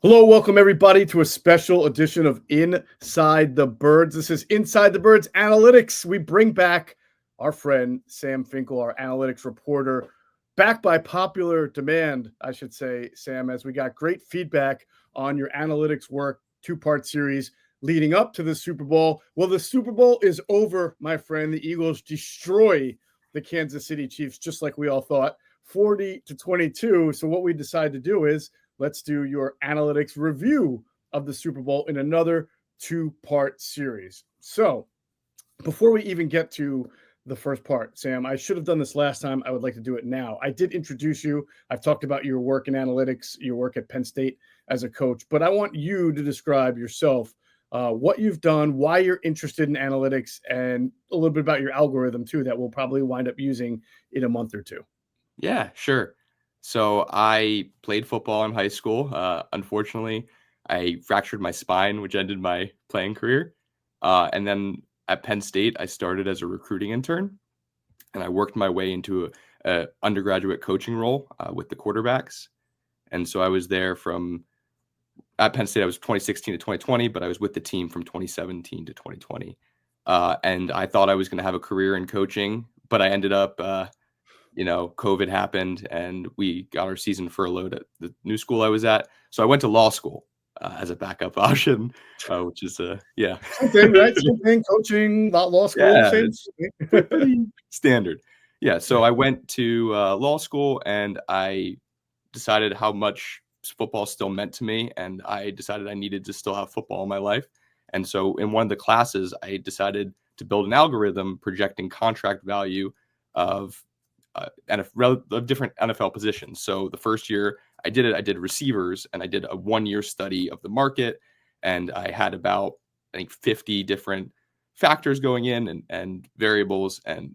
Hello, welcome everybody to a special edition of Inside the Birds. This is Inside the Birds Analytics. We bring back our friend Sam Finkel, our analytics reporter, back by popular demand, I should say, Sam, as we got great feedback on your analytics work, two-part series leading up to the Super Bowl. Well, the Super Bowl is over, my friend. The Eagles destroy the Kansas City Chiefs, just like we all thought, 40-22. So what we decided to do is let's do your analytics review of the Super Bowl in another two-part series. So before we even get to the first part, Sam, I should have done this last time. I would like to do it now. I did introduce you. I've talked about your work in analytics, your work at Penn State as a coach, but I want you to describe yourself, what you've done, why you're interested in analytics, and a little bit about your algorithm too that we'll probably wind up using in a month or two. Yeah, sure. So I played football in high school. Unfortunately, I fractured my spine, which ended my playing career. And then at Penn State, I started as a recruiting intern, and I worked my way into a undergraduate coaching role with the quarterbacks. And so I was there at Penn State. I was 2016 to 2020, but I was with the team from 2017 to 2020. And I thought I was going to have a career in coaching, but I ended up COVID happened and we got our season furloughed at the new school I was at. So I went to law school as a backup option, which is, yeah. Same thing, right? Same thing, coaching, law school, Yeah, same it's pretty standard. Yeah, so I went to law school and I decided how much football still meant to me. And I decided I needed to still have football in my life. And so in one of the classes, I decided to build an algorithm projecting contract value of different NFL positions. So the first year I did receivers, and I did a 1-year study of the market, and I had about, I think, 50 different factors going in and variables, and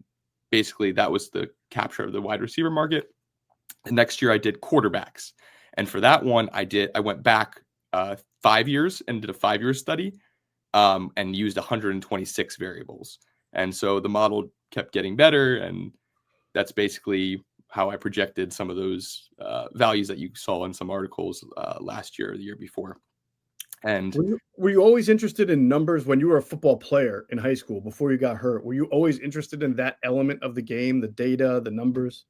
basically that was the capture of the wide receiver market. The next year I did quarterbacks, and for that one I went back 5 years and did a 5-year study, and used 126 variables, and so the model kept getting better, and that's basically how I projected some of those values that you saw in some articles last year or the year before. And Were you always interested in numbers when you were a football player in high school before you got hurt? Were you always interested in that element of the game, the data, the numbers?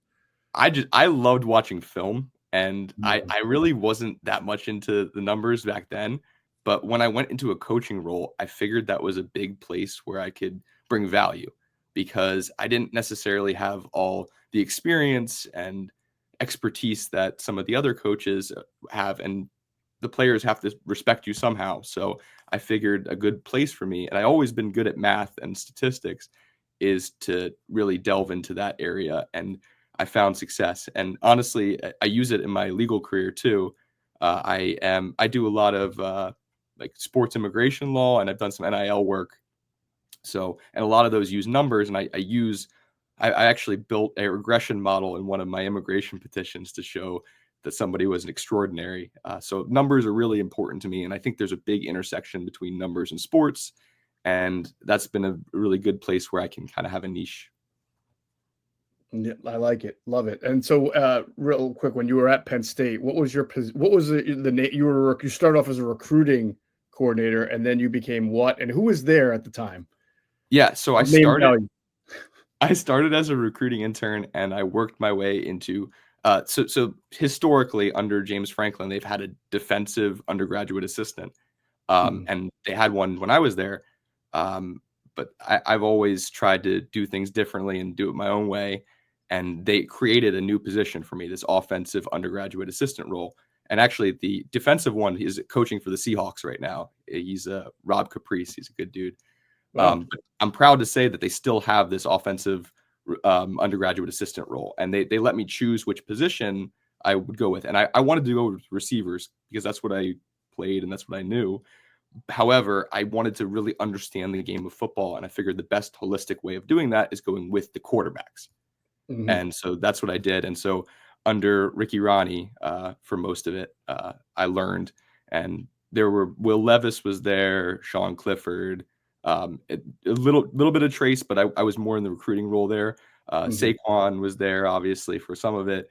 I loved watching film, and I really wasn't that much into the numbers back then. But when I went into a coaching role, I figured that was a big place where I could bring value, because I didn't necessarily have all the experience and expertise that some of the other coaches have, and the players have to respect you somehow. So I figured a good place for me, and I always been good at math and statistics, is to really delve into that area. And I found success. And honestly, I use it in my legal career too. I do a lot of like sports immigration law, and I've done some NIL work. So, and a lot of those use numbers, and I actually built a regression model in one of my immigration petitions to show that somebody was an extraordinary. So numbers are really important to me, and I think there's a big intersection between numbers and sports, and that's been a really good place where I can kind of have a niche. Yeah, I like it, love it. And so, real quick, when you were at Penn State, what was the you started off as a recruiting coordinator, and then you became what? And who was there at the time? Yeah, so Name value. I started as a recruiting intern, and I worked my way into so historically under James Franklin, they've had a defensive undergraduate assistant, and they had one when I was there, but I've always tried to do things differently and do it my own way, and they created a new position for me, this offensive undergraduate assistant role. And actually, the defensive one is coaching for the Seahawks right now. He's Rob Caprice. He's a good dude. Wow. But I'm proud to say that they still have this offensive undergraduate assistant role, and they let me choose which position I would go with. And I wanted to go with receivers because that's what I played and that's what I knew. However, I wanted to really understand the game of football, and I figured the best holistic way of doing that is going with the quarterbacks. Mhm. And so that's what I did. And so under Ricky Ronnie, for most of it, I learned. And there were Will Levis was there, Sean Clifford, a little bit of Trace, but I was more in the recruiting role there. Mhm. Saquon was there, obviously, for some of it.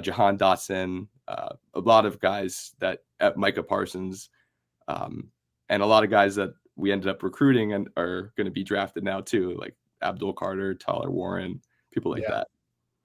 Jahan Dotson, a lot of guys that at Micah Parsons, and a lot of guys that we ended up recruiting and are going to be drafted now too, like Abdul Carter, Tyler Warren, people like that.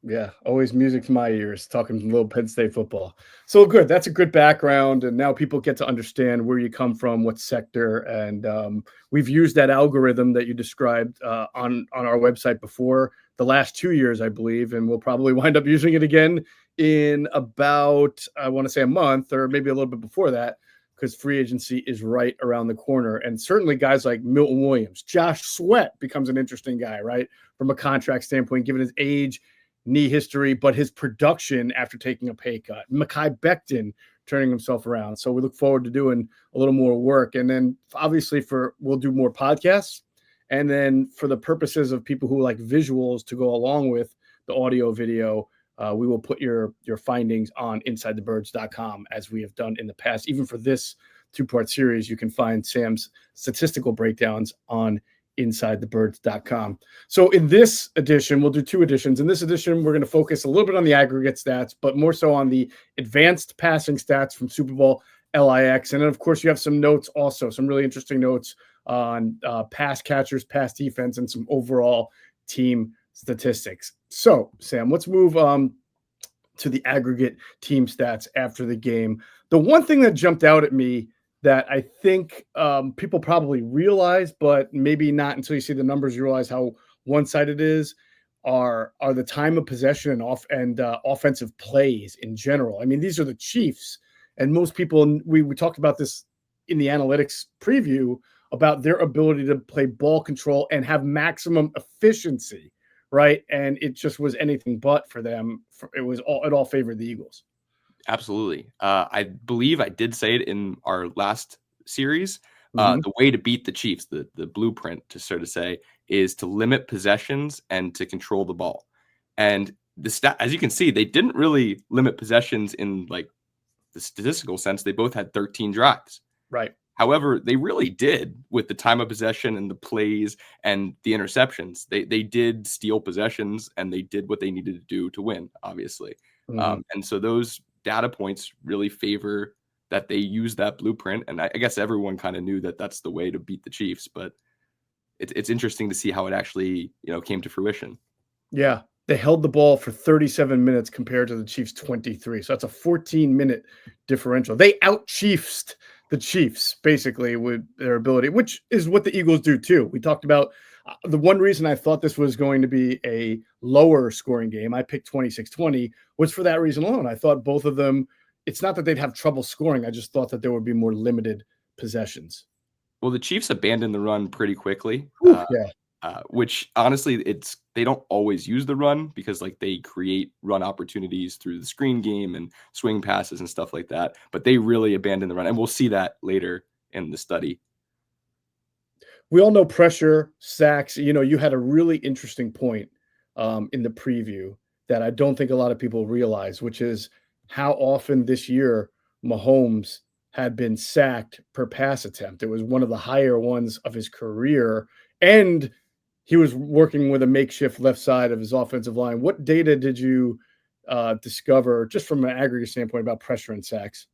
Yeah, always music to my ears, talking a little Penn State football. So good. That's a good background. And now people get to understand where you come from, what sector. And we've used that algorithm that you described on our website before the last 2 years, I believe. And we'll probably wind up using it again in about, I want to say, a month or maybe a little bit before that, because free agency is right around the corner. And certainly guys like Milton Williams, Josh Sweat becomes an interesting guy, right? From a contract standpoint, given his age, knee history, but his production after taking a pay cut. Mekhi Becton turning himself around. So we look forward to doing a little more work. And then obviously we'll do more podcasts. And then for the purposes of people who like visuals to go along with the audio video, we will put your findings on InsideTheBirds.com as we have done in the past. Even for this 2-part series, you can find Sam's statistical breakdowns on InsideTheBirds.com. So in this edition, we'll do 2 editions. In this edition, we're going to focus a little bit on the aggregate stats, but more so on the advanced passing stats from Super Bowl LIX. And then, of course, you have some notes also, some really interesting notes on pass catchers, pass defense, and some overall team statistics. So, Sam, let's move to the aggregate team stats after the game. The one thing that jumped out at me that I think people probably realize, but maybe not until you see the numbers, you realize how one-sided it is, are the time of possession and offensive plays in general. I mean, these are the Chiefs, and most people, we talked about this in the analytics preview, about their ability to play ball control and have maximum efficiency, right? And it just was anything but for them. It all favored the Eagles. Absolutely. I believe I did say it in our last series. The way to beat the Chiefs, the blueprint, to sort of say, is to limit possessions and to control the ball. And as you can see, they didn't really limit possessions in like the statistical sense. They both had 13 drives. Right. However, they really did with the time of possession and the plays and the interceptions. They did steal possessions and they did what they needed to do to win, obviously. And so those data points really favor that they use that blueprint. And I guess everyone kind of knew that that's the way to beat the Chiefs, but it's interesting to see how it actually, came to fruition. Yeah. They held the ball for 37 minutes compared to the Chiefs 23. So that's a 14-minute differential. They out-Chiefsed the Chiefs basically with their ability, which is what the Eagles do too. We talked about the one reason I thought this was going to be a lower scoring game. I picked 26-20 was for that reason alone. I thought both of them, it's not that they'd have trouble scoring. I just thought that there would be more limited possessions. Well, the Chiefs abandoned the run pretty quickly. Which honestly, they don't always use the run because like they create run opportunities through the screen game and swing passes and stuff like that. But they really abandoned the run, and we'll see that later in the study. We all know pressure, sacks. You had a really interesting point in the preview that I don't think a lot of people realize, which is how often this year Mahomes had been sacked per pass attempt. It was one of the higher ones of his career, and he was working with a makeshift left side of his offensive line. What data did you discover just from an aggregate standpoint about pressure and sacks?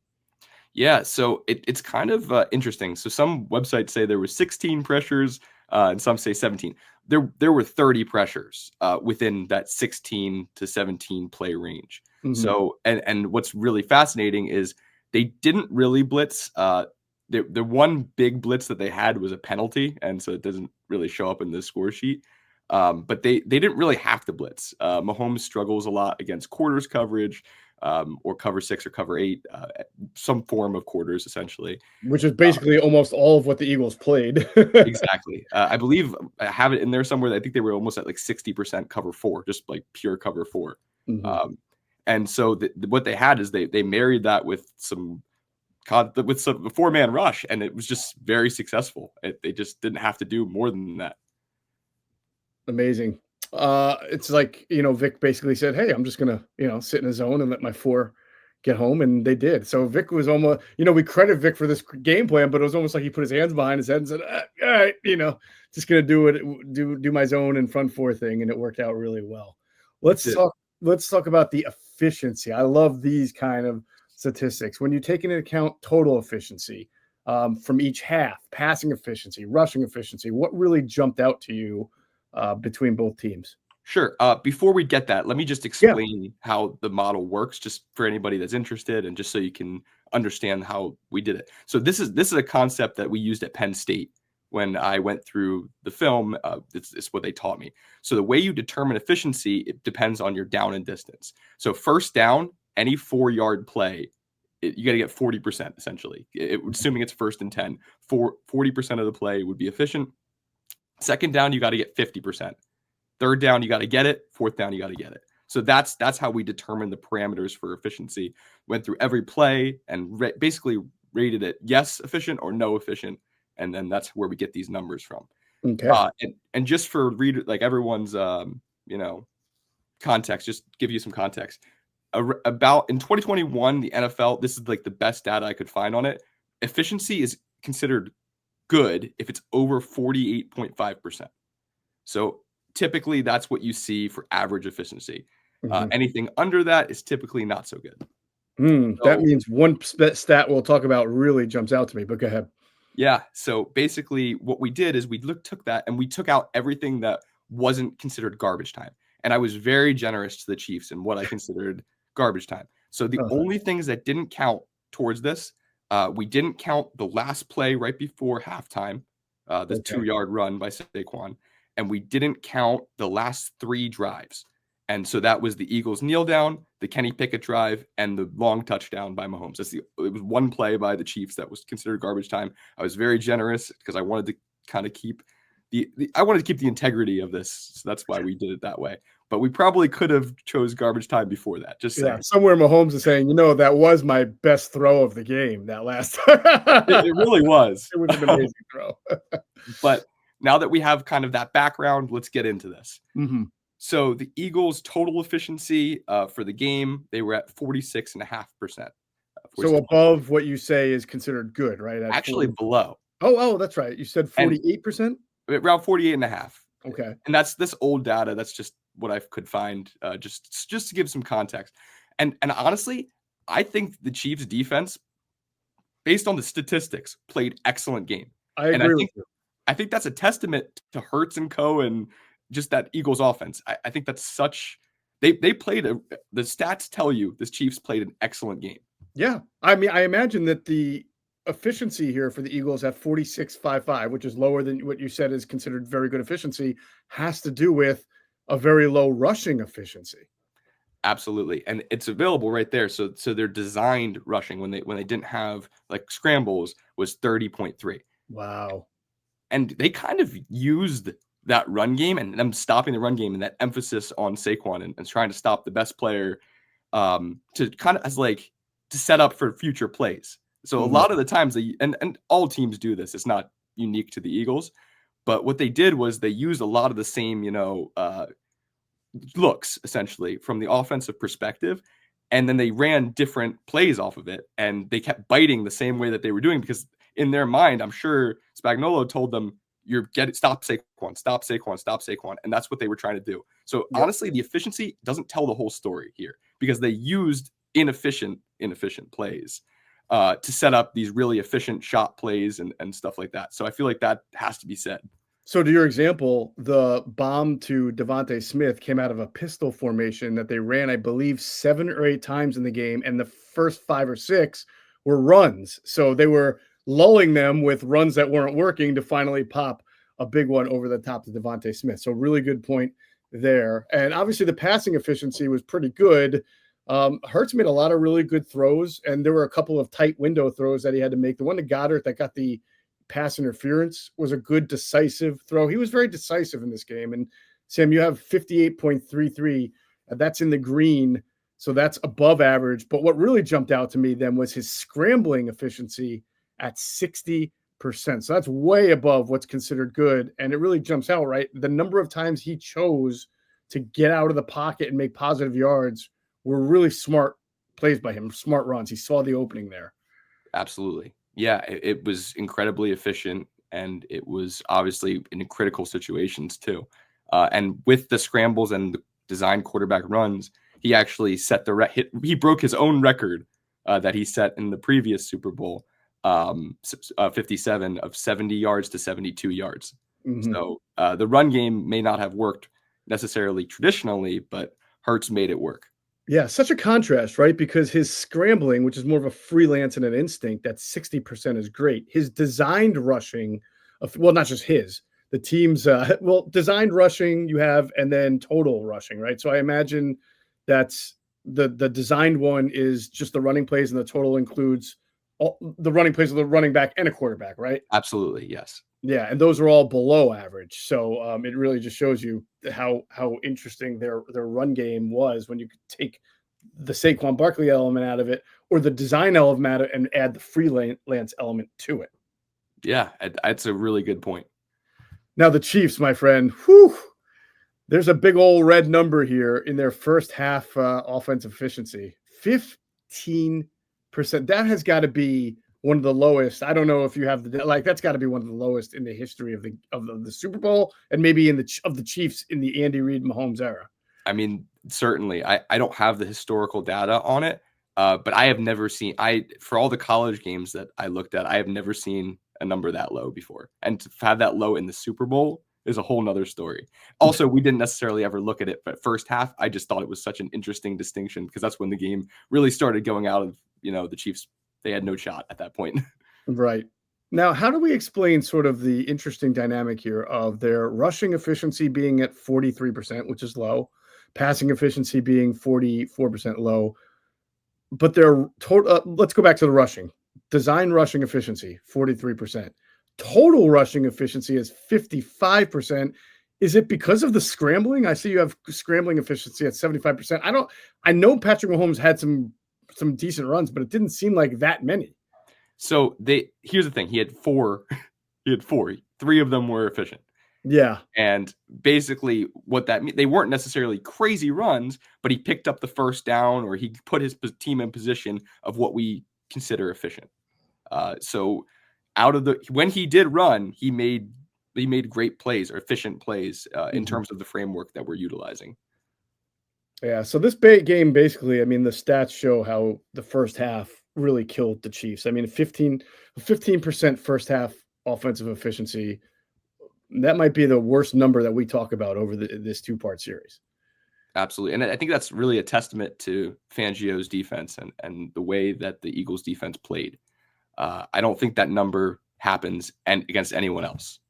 Yeah, so it's kind of interesting. So some websites say there were 16 pressures, and some say 17. There were 30 pressures within that 16 to 17 play range. So and what's really fascinating is they didn't really blitz. The one big blitz that they had was a penalty, and so it doesn't really show up in the score sheet. But they didn't really have to blitz. Mahomes struggles a lot against quarters coverage, or cover 6 or cover 8, some form of quarters, essentially. Which is basically almost all of what the Eagles played. Exactly. I believe I have it in there somewhere. I think they were almost at like 60% cover 4, just like pure cover 4. And so what they had is they married that with some 4-man rush, and it was just very successful. They just didn't have to do more than that. Amazing. It's like, Vic basically said, hey, I'm just going to, sit in a zone and let my 4 get home. And they did. So Vic was almost, we credit Vic for this game plan, but it was almost like he put his hands behind his head and said, all right, just going to do my zone and front 4 thing. And it worked out really well. Let's talk about the efficiency. I love these kind of statistics. When you take into account total efficiency from each half, passing efficiency, rushing efficiency, what really jumped out to you between both teams? Sure. Before we get that, let me just explain how the model works, just for anybody that's interested, and just so you can understand how we did it. So this is a concept that we used at Penn State when I went through the film. It's what they taught me. So the way you determine efficiency, it depends on your down and distance. So first down, any 4-yard play, you got to get 40% essentially. Assuming it's 1st and 10, 40% of the play would be efficient. Second down, you got to get 50%. Third down, you got to get it. Fourth down, you got to get it. So that's how we determine the parameters for efficiency. Went through every play and basically rated it yes efficient or no efficient, and then that's where we get these numbers from. Okay. And just for everyone's context, just give you some context. About in 2021, the NFL, this is like the best data I could find on it. Efficiency is considered good if it's over 48.5%. So typically, that's what you see for average efficiency. Anything under that is typically not so good. That means one stat we'll talk about really jumps out to me, but go ahead. Yeah. So basically, what we did is we took that and we took out everything that wasn't considered garbage time. And I was very generous to the Chiefs in what I considered garbage time. So the only things that didn't count towards this, we didn't count the last play right before halftime, the 2-yard run by Saquon. And we didn't count the last 3 drives. And so that was the Eagles kneel down, the Kenny Pickett drive, and the long touchdown by Mahomes. It was one play by the Chiefs that was considered garbage time. I was very generous because I wanted to kind of keep the integrity of this. So that's why we did it that way. But we probably could have chose garbage time before that. Just saying. Somewhere Mahomes is saying, that was my best throw of the game. That last, it really was. It was an amazing throw. But now that we have kind of that background, let's get into this. So the Eagles' total efficiency for the game, they were at 46.5%. So above what you say is considered good, right? Actually below. Oh, that's right. You said 48%? Around 48.5. Okay. And that's this old data. That's just what I could find, just to give some context. And honestly, I think the Chiefs' defense, based on the statistics, played excellent game. I agree with you. I think that's a testament to Hurts and co. and just that Eagles offense. I think that's they played the stats tell you this Chiefs played an excellent game. Yeah. I mean, I imagine that the efficiency here for the Eagles at 46.55, which is lower than what you said is considered very good efficiency, has to do with a very low rushing efficiency. Absolutely. And it's available right there. So their designed rushing when they didn't have like scrambles was 30.3. Wow. And they kind of used that run game and them stopping the run game and that emphasis on Saquon and trying to stop the best player to kind of as like to set up for future plays. So a lot of the times and all teams do this. It's not unique to the Eagles, but what they did was they used a lot of the same, looks essentially from the offensive perspective. And then they ran different plays off of it and they kept biting the same way that they were doing because in their mind, I'm sure Spagnuolo told them, stop Saquon. And that's what they were trying to do. So honestly, the efficiency doesn't tell the whole story here because they used inefficient plays to set up these really efficient shot plays and stuff like that. So I feel like that has to be said. So to your example, the bomb to Devontae Smith came out of a pistol formation that they ran, I believe, 7 or 8 times in the game. And the first 5 or 6 were runs. So they were lulling them with runs that weren't working to finally pop a big one over the top to Devontae Smith. So really good point there. And obviously the passing efficiency was pretty good. Hurts made a lot of really good throws, and there were a couple of tight window throws that he had to make. The one to Goddard that got the pass interference was a good decisive throw. He was very decisive in this game. And Sam, you have 58.33. That's in the green. So that's above average. But what really jumped out to me then was his scrambling efficiency at 60%. So that's way above what's considered good. And it really jumps out, right? The number of times he chose to get out of the pocket and make positive yards were really smart plays by him, smart runs. He saw the opening there. Absolutely. Yeah, it was incredibly efficient, and it was obviously in critical situations too. And with the scrambles and the design quarterback runs, he actually set the he broke his own record that he set in the previous Super Bowl, 57, of 70 yards to 72 yards. Mm-hmm. So the run game may not have worked necessarily traditionally, but Hurts made it work. Yeah, such a contrast, right? Because his scrambling, which is more of a freelance and an instinct, that 60% is great. His designed rushing, well, not just his, the team's, designed rushing you have, and then total rushing, right? So I imagine that's the designed one is just the running plays, and the total includes all the running plays of the running back and a quarterback, right? Absolutely, yes. Yeah, and those are all below average. So it really just shows you how interesting their run game was when you could take the Saquon Barkley element out of it, or the design element out of it, and add the freelance element to it. Yeah, that's a really good point. Now the Chiefs, my friend, whew, there's a big old red number here in their first half offensive efficiency, 15%. That has got to be one of the lowest. I don't know if you have that's got to be one of the lowest in the history of the Super Bowl, and maybe in the Chiefs in the Andy Reid Mahomes era. I mean, certainly. I don't have the historical data on it, but I have never seen for all the college games that I looked at, I have never seen a number that low before. And to have that low in the Super Bowl is a whole nother story. Also, we didn't necessarily ever look at it, but first half, I just thought it was such an interesting distinction because that's when the game really started going out of, the Chiefs. They had no shot at that point. Right. Now, how do we explain sort of the interesting dynamic here of their rushing efficiency being at 43%, which is low, passing efficiency being 44% low, but their total, let's go back to the rushing. Design rushing efficiency, 43%. Total rushing efficiency is 55%. Is it because of the scrambling? I see you have scrambling efficiency at 75%. I know Patrick Mahomes had some decent runs, but it didn't seem like that many. So here's the thing. He had four. Three of them were efficient. Yeah. And basically what that means, they weren't necessarily crazy runs, but he picked up the first down, or he put his team in position of what we consider efficient. So when he did run, he made great plays, or efficient plays in terms of the framework that we're utilizing. Yeah. So this game, basically, I mean, the stats show how the first half really killed the Chiefs. I mean, 15% first half offensive efficiency. That might be the worst number that we talk about over this two-part series. Absolutely. And I think that's really a testament to Fangio's defense and the way that the Eagles defense played. I don't think that number happens against anyone else.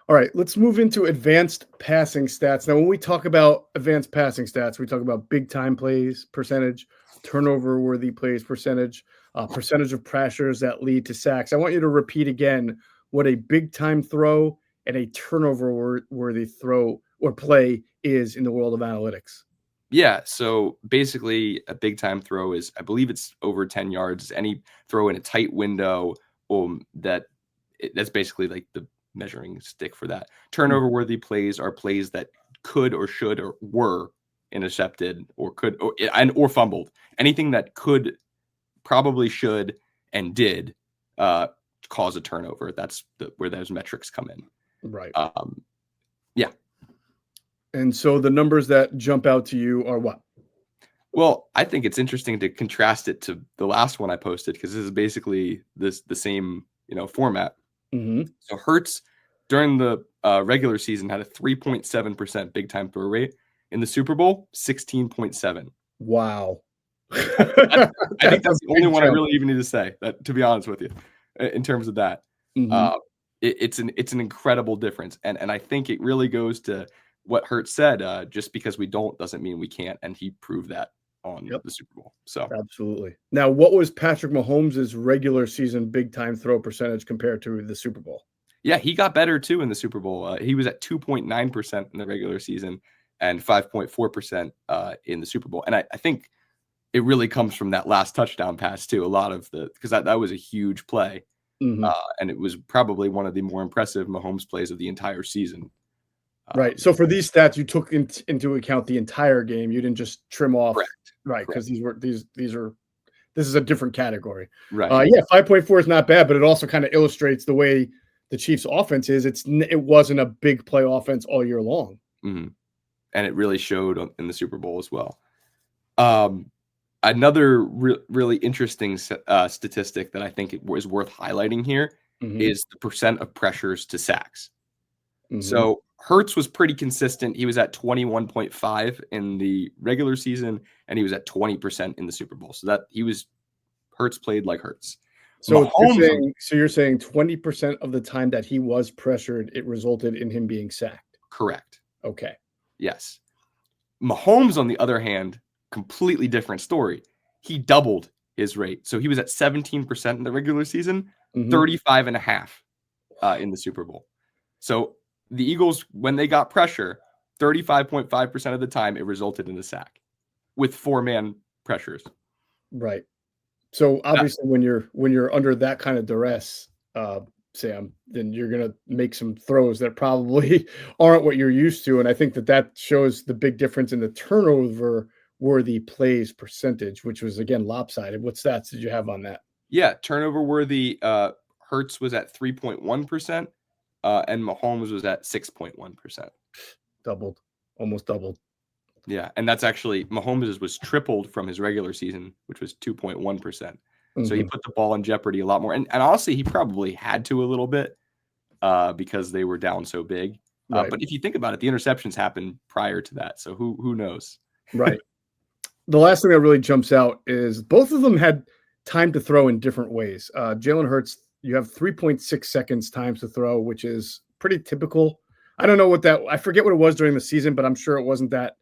All right, let's move into advanced passing stats. Now, when we talk about advanced passing stats, we talk about big time plays percentage, turnover worthy plays percentage, percentage of pressures that lead to sacks. I want you to repeat again what a big time throw and a turnover worthy throw or play is in the world of analytics. Yeah, so basically a big time throw is, I believe it's over 10 yards, any throw in a tight window, that's basically like the measuring stick for that. Turnover worthy plays are plays that could or should or were intercepted or fumbled. Anything that could, probably should, and did cause a turnover. That's where those metrics come in. Right. Yeah. And so the numbers that jump out to you are what? Well, I think it's interesting to contrast it to the last one I posted, because this is basically the same format. Mm-hmm. So Hurts during the regular season had a 3.7% big time throw rate. In the Super Bowl, 16.7. Wow. I think that's the only one I really even need to say, that, to be honest with you, in terms of that. Mm-hmm. It's an incredible difference. And I think it really goes to what Hurts said, just because we don't doesn't mean we can't. And he proved that on the Super Bowl. So absolutely. Now, what was Patrick Mahomes' regular season big time throw percentage compared to the Super Bowl? Yeah, he got better too in the Super Bowl. He was at 2.9% in the regular season and 5.4% in the Super Bowl. And I think it really comes from that last touchdown pass too. A lot of because that was a huge play. Mm-hmm. And it was probably one of the more impressive Mahomes plays of the entire season. Right. So for these stats, you took into account the entire game. You didn't just trim off. Correct. Right. Because this is a different category. Right. Yeah. 5.4 is not bad, but it also kind of illustrates the way the Chiefs offense is. It wasn't a big play offense all year long. Mm-hmm. and it really showed in the Super Bowl as well. Another really interesting statistic that I think is worth highlighting here is the percent of pressures to sacks. So Hurts was pretty consistent. He was at 21.5 in the regular season, and he was at 20% in the Super Bowl. So Hurts played like Hurts. So you're saying 20% of the time that he was pressured, it resulted in him being sacked. Correct. Okay. Yes. Mahomes, on the other hand, completely different story. He doubled his rate. So he was at 17% in the regular season, 35.5 in the Super Bowl. So the Eagles, when they got pressure, 35.5% of the time, it resulted in a sack with 4-man pressures. Right. So obviously when you're under that kind of duress, Sam, then you're going to make some throws that probably aren't what you're used to. And I think that shows the big difference in the turnover worthy plays percentage, which was, again, lopsided. What stats did you have on that? Yeah, turnover worthy. Hurts was at 3.1%, and Mahomes was at 6.1%. Almost doubled. Yeah, and that's actually Mahomes was tripled from his regular season, which was 2.1%. So he put the ball in jeopardy a lot more. And honestly, he probably had to a little bit because they were down so big. Right. But if you think about it, the interceptions happened prior to that. So who knows? Right. The last thing that really jumps out is both of them had time to throw in different ways. JalenHurts, you have 3.6 seconds times to throw, which is pretty typical. I don't know I forget what it was during the season, but I'm sure it wasn't that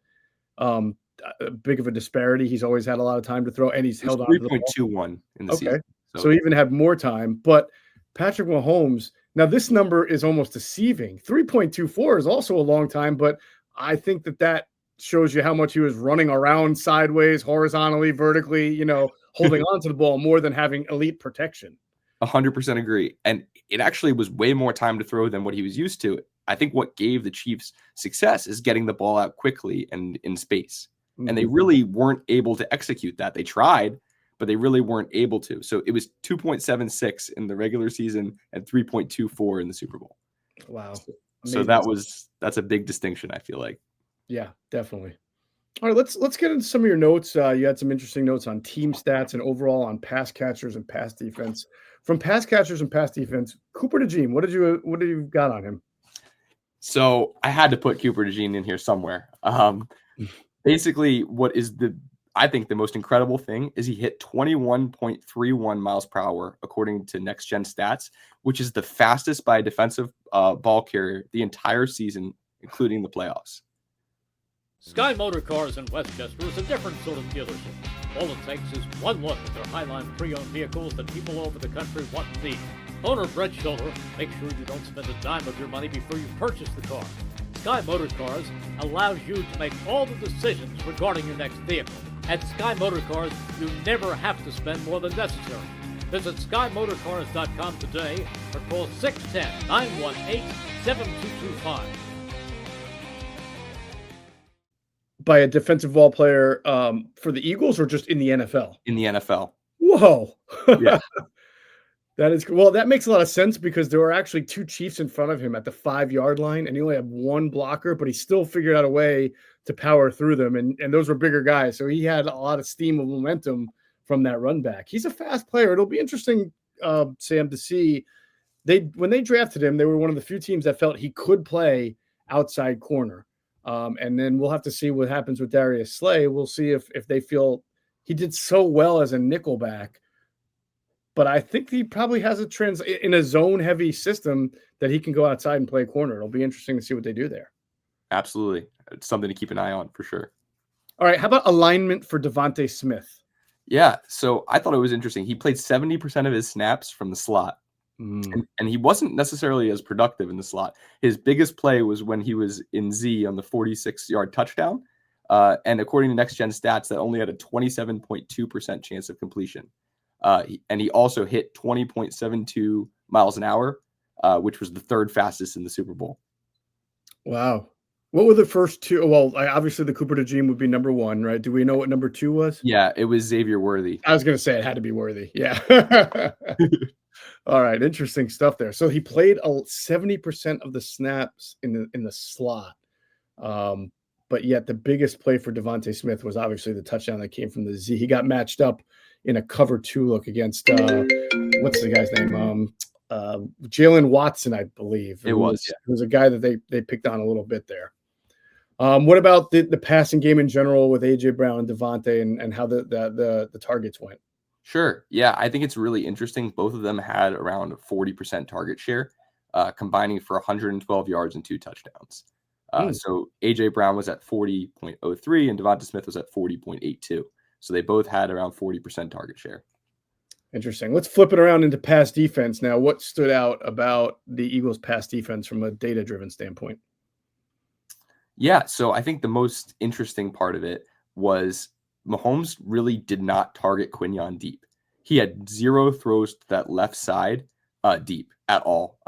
big of a disparity. He's always had a lot of time to throw, and he's held on to the ball. 3.21 in the season. So he even had more time. But Patrick Mahomes, now this number is almost deceiving. 3.24 is also a long time, but I think that shows you how much he was running around sideways, horizontally, vertically, holding on to the ball more than having elite protection. 100% agree. And it actually was way more time to throw than what he was used to. I think what gave the Chiefs success is getting the ball out quickly and in space. And they really weren't able to execute that. They tried, but they really weren't able to. So it was 2.76 in the regular season and 3.24 in the Super Bowl. Wow. So that's a big distinction, I feel like. Yeah, definitely. All right, let's get into some of your notes. You had some interesting notes on team stats and overall on pass catchers and pass defense. From pass catchers and pass defense, Cooper DeJean, what did you got on him? So I had to put Cooper DeJean in here somewhere. Basically, I think the most incredible thing is he hit 21.31 miles per hour, according to Next Gen Stats, which is the fastest by a defensive ball carrier the entire season, including the playoffs. Sky Motor Cars in Westchester is a different sort of dealership. All it takes is one look at their Highline pre-owned vehicles that people all over the country want and need. Owner Brett Scholler, make sure you don't spend a dime of your money before you purchase the car. Sky Motor Cars allows you to make all the decisions regarding your next vehicle. At Sky Motor Cars, you never have to spend more than necessary. Visit SkyMotorCars.com today or call 610-918-7225. By a defensive ball player for the Eagles or just in the NFL? In the NFL. Whoa. Yeah. That makes a lot of sense because there were actually two Chiefs in front of him at the 5-yard line, and he only had one blocker, but he still figured out a way to power through them. And those were bigger guys. So he had a lot of steam of momentum from that run back. He's a fast player. It'll be interesting, Sam, to see. When they drafted him, they were one of the few teams that felt he could play outside corner. And then we'll have to see what happens with Darius Slay. We'll see if they feel he did so well as a nickelback. But I think he probably has in a zone-heavy system that he can go outside and play corner. It'll be interesting to see what they do there. Absolutely. It's something to keep an eye on for sure. All right, how about alignment for Devontae Smith? Yeah, so I thought it was interesting. He played 70% of his snaps from the slot. And he wasn't necessarily as productive in the slot. His biggest play was when he was in Z on the 46-yard touchdown. And according to Next Gen Stats, that only had a 27.2% chance of completion. And he also hit 20.72 miles an hour, which was the third fastest in the Super Bowl. Wow. What were the first two? Well, obviously the Cooper DeJean would be number one, right? Do we know what number two was? Yeah, it was Xavier Worthy. I was going to say it had to be Worthy. Yeah. All right. Interesting stuff there. So he played 70% of the snaps in the slot. but yet the biggest play for Devontae Smith was obviously the touchdown that came from the Z. He got matched up in a cover 2 look against what's the guy's name? Jalen Watson, I believe. It was a guy that they picked on a little bit there. What about the passing game in general with AJ Brown and Devontae and how the targets went? Sure. Yeah, I think it's really interesting. Both of them had around 40% target share, combining for 112 yards and 2 touchdowns. So AJ Brown was at 40.03 and Devontae Smith was at 40.82. So they both had around 40% target share. Interesting. Let's flip it around into pass defense now. What stood out about the Eagles' pass defense from a data-driven standpoint? Yeah, so I think the most interesting part of it was Mahomes really did not target Quinyon deep. He had 0 throws to that left side deep at all.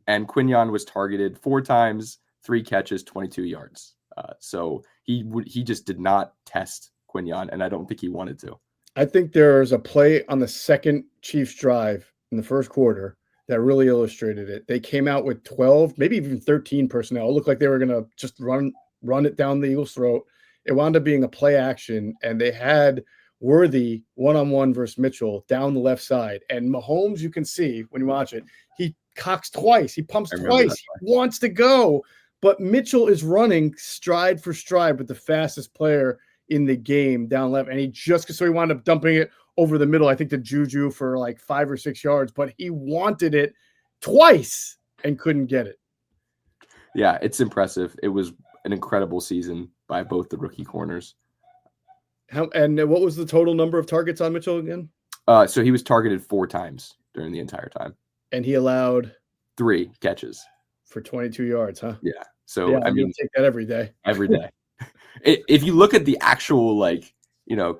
And Quinyon was targeted 4 times, 3 catches, 22 yards. So he just did not test Quinyon, and I don't think he wanted to. I think there's a play on the second Chiefs drive in the first quarter that really illustrated it. They came out with 12, maybe even 13 personnel. It looked like they were going to just run it down the Eagles' throat. It wound up being a play action, and they had Worthy one-on-one versus Mitchell down the left side. And Mahomes, you can see when you watch it, he cocks twice. He pumps twice. He wants to go. But Mitchell is running stride for stride with the fastest player in the game down left. And he wound up dumping it over the middle, I think to Juju for like 5 or 6 yards, but he wanted it twice and couldn't get it. Yeah, it's impressive. It was an incredible season by both the rookie corners. And what was the total number of targets on Mitchell again? So he was targeted 4 times during the entire time. And he allowed 3 catches for 22 yards, huh? Yeah. So yeah, I mean, take that every day. Every day. If you look at the actual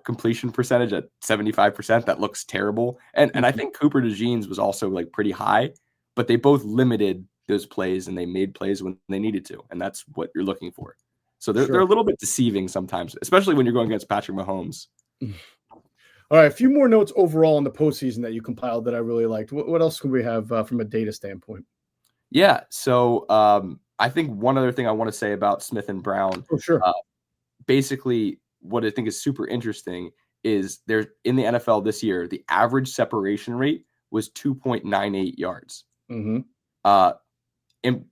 completion percentage at 75%, that looks terrible. And I think Cooper DeJean's was also pretty high, but they both limited those plays and they made plays when they needed to, and that's what you're looking for. So they're a little bit deceiving sometimes, especially when you're going against Patrick Mahomes. All right, a few more notes overall in the postseason that you compiled that I really liked. What else could we have from a data standpoint? Yeah, so I think one other thing I want to say about Smith and Brown. Oh, sure. Basically, what I think is super interesting is there in the NFL this year, the average separation rate was 2.98 yards. Mm-hmm. And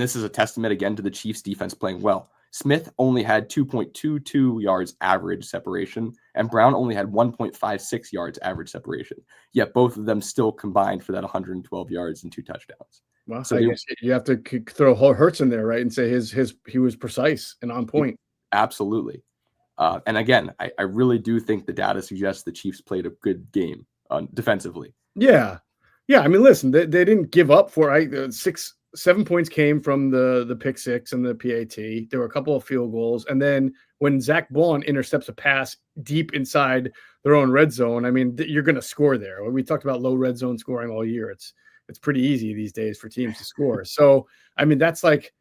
this is a testament again to the Chiefs defense playing well. Smith only had 2.22 yards average separation, and Brown only had 1.56 yards average separation. Yet both of them still combined for that 112 yards and 2 touchdowns. Well, so I guess you have to throw Hurts in there, right, and say he was precise and on point. Absolutely. And again, I really do think the data suggests the Chiefs played a good game defensively. Yeah. I mean, listen, they didn't give up for 7 points came from the pick 6 and the PAT. There were a couple of field goals, and then when Zach Bond intercepts a pass deep inside their own red zone, I mean, you're going to score there. We talked about low red zone scoring all year. It's pretty easy these days for teams to score. So, I mean, that's like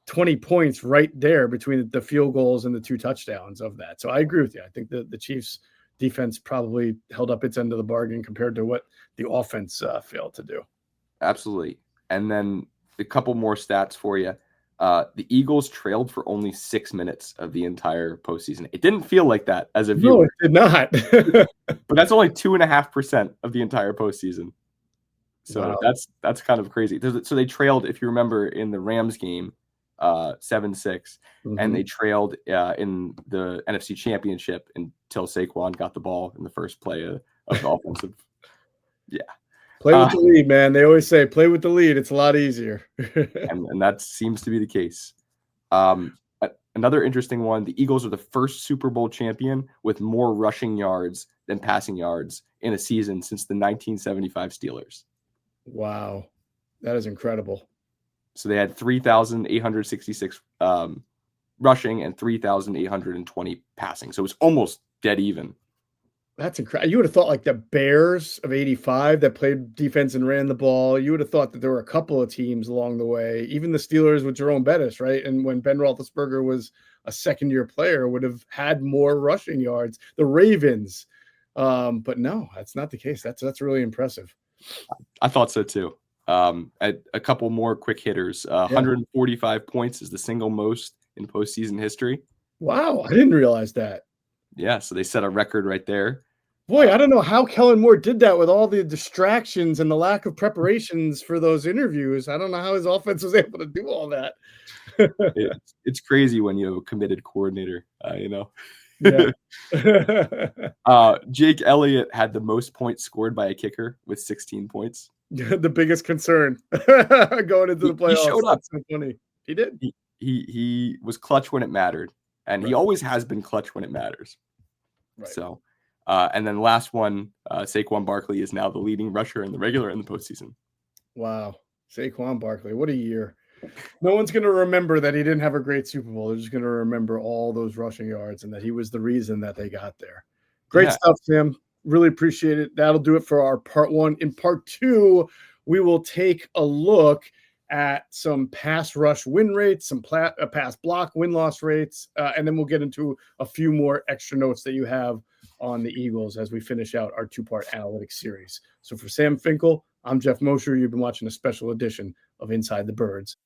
20 points right there between the field goals and the 2 touchdowns of that. So I agree with you. I think the Chiefs defense probably held up its end of the bargain compared to what the offense failed to do. Absolutely. And then a couple more stats for you. The Eagles trailed for only 6 minutes of the entire postseason. It didn't feel like that as a viewer. No, it did not. But that's only 2.5% of the entire postseason. So wow. That's kind of crazy. So they trailed, if you remember, in the Rams game, 7-6, and they trailed in the NFC Championship until Saquon got the ball in the first play of the offensive. Yeah. Play with the lead, man. They always say play with the lead. It's a lot easier. and that seems to be the case. Another interesting one, the Eagles are the first Super Bowl champion with more rushing yards than passing yards in a season since the 1975 Steelers. Wow. That is incredible. So they had 3,866 rushing and 3,820 passing. So it was almost dead even. That's incredible. You would have thought like the Bears of 85 that played defense and ran the ball. You would have thought that there were a couple of teams along the way, even the Steelers with Jerome Bettis, right? And when Ben Roethlisberger was a second-year player, would have had more rushing yards. The Ravens. But no, that's not the case. That's really impressive. I thought so too. A couple more quick hitters. 145 points is the single most in postseason history. Wow, I didn't realize that. Yeah, so they set a record right there. Boy, I don't know how Kellen Moore did that with all the distractions and the lack of preparations for those interviews. I don't know how his offense was able to do all that. It's crazy when you have a committed coordinator, Yeah. Jake Elliott had the most points scored by a kicker with 16 points. The biggest concern going into the playoffs. He showed up. That's so funny. He did. He was clutch when it mattered, and he always has been clutch when it matters. Right. So, and then last one, Saquon Barkley is now the leading rusher in the regular and the postseason. Wow, Saquon Barkley, what a year! No one's going to remember that he didn't have a great Super Bowl. They're just going to remember all those rushing yards and that he was the reason that they got there. Great stuff, Sam. Really appreciate it. That'll do it for our part 1. In part 2, we will take a look at some pass rush win rates, some pass block win-loss rates, and then we'll get into a few more extra notes that you have on the Eagles as we finish out our 2-part analytics series. So for Sam Finkel, I'm Geoff Mosher. You've been watching a special edition of Inside the Birds.